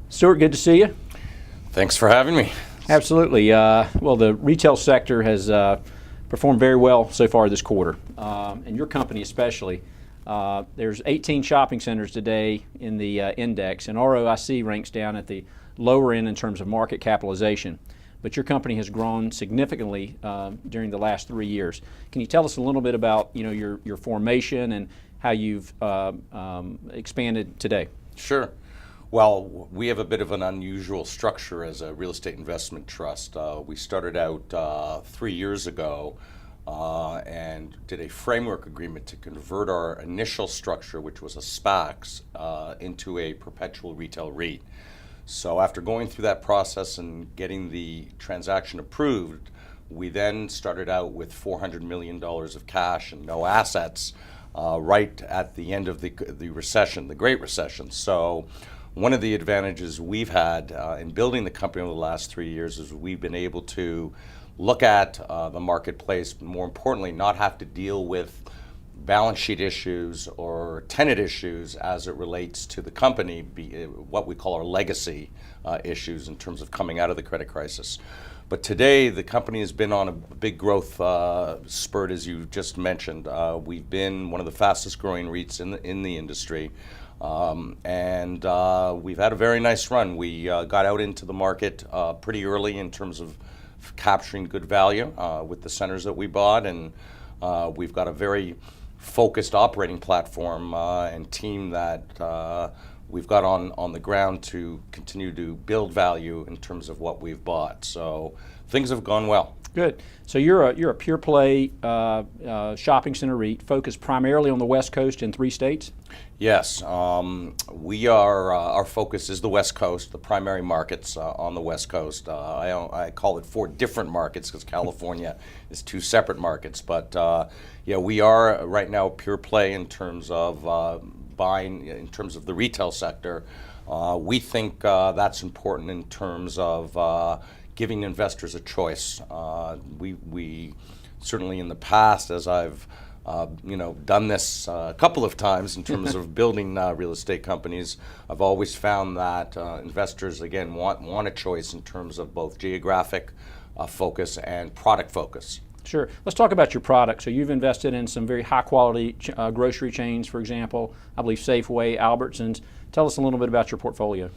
Stuart, good to see you. Thanks for having me. Absolutely. Well, the retail sector has performed very well so far this quarter, and your company especially. There's 18 shopping centers today in the index, and ROIC ranks down at the lower end in terms of market capitalization. But your company has grown significantly during the last 3 years. Can you tell us a little bit about your formation and how you've expanded today? Sure. Well, we have a bit of an unusual structure as a real estate investment trust. We started out 3 years ago and did a framework agreement to convert our initial structure, which was a SPACs, into a perpetual retail REIT. So after going through that process and getting the transaction approved, we then started out with $400 million of cash and no assets right at the end of the recession, the Great Recession. So one of the advantages we've had in building the company over the last 3 years is we've been able to look at the marketplace, but more importantly, not have to deal with balance sheet issues or tenant issues as it relates to the company, what we call our legacy issues in terms of coming out of the credit crisis. But today, the company has been on a big growth spurt, as you just mentioned. We've been one of the fastest growing REITs in the industry. And we've had a very nice run. We got out into the market pretty early in terms of capturing good value with the centers that we bought, and we've got a very focused operating platform and team that we've got on the ground to continue to build value in terms of what we've bought. So things have gone well. Good. So you're a pure play shopping center REIT focused primarily on the West Coast in 3 states? Yes. We are, our focus is the West Coast, the primary markets on the West Coast. I call it 4 different markets because California is 2 separate markets. But yeah, we are right now pure play in terms of buying, in terms of the retail sector. We think that's important in terms of giving investors a choice. We certainly in the past, as I've done this a couple of times in terms of building real estate companies, I've always found that investors again want a choice in terms of both geographic focus and product focus. Sure. Let's talk about your product. So you've invested in some very high quality grocery chains, for example, I believe Safeway, Albertsons. Tell us a little bit about your portfolio.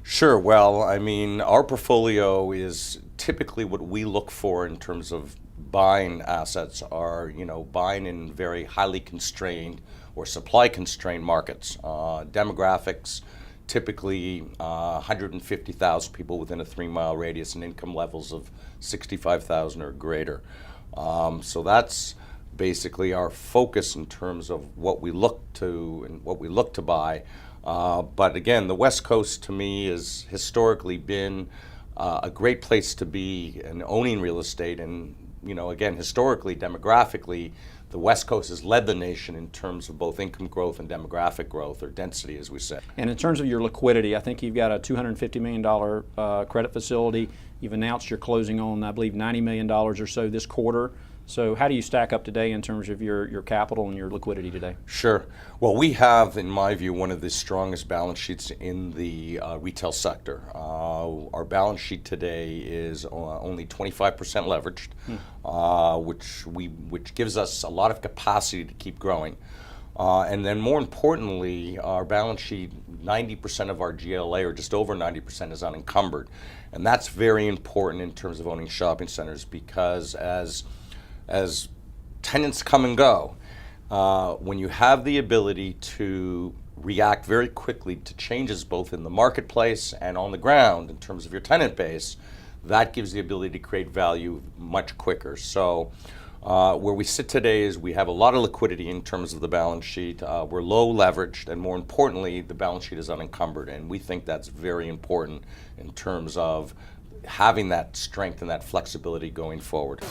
Sure. Well, I mean, our portfolio is typically what we look for in terms of buying assets are, buying in very highly constrained or supply constrained markets. Demographics, typically 150,000 people within a 3-mile radius and income levels of 65,000 or greater. So that's basically our focus in terms of what we look to and what we look to buy. But again, the West Coast to me has historically been a great place to be in owning real estate. And, again, historically, demographically, the West Coast has led the nation in terms of both income growth and demographic growth, or density, as we say. And in terms of your liquidity, I think you've got a $250 million credit facility. You've announced you're closing on, I believe, $90 million or so this quarter. So how do you stack up today in terms of your capital and your liquidity today? Sure. Well, we have, in my view, one of the strongest balance sheets in the retail sector. Our balance sheet today is only 25% leveraged, which gives us a lot of capacity to keep growing. And then more importantly, our balance sheet, 90% of our GLA, or just over 90%, is unencumbered. And that's very important in terms of owning shopping centers because as tenants come and go, when you have the ability to react very quickly to changes both in the marketplace and on the ground in terms of your tenant base, that gives the ability to create value much quicker. So where we sit today is we have a lot of liquidity in terms of the balance sheet. We're low leveraged, and more importantly, the balance sheet is unencumbered, and we think that's very important in terms of having that strength and that flexibility going forward.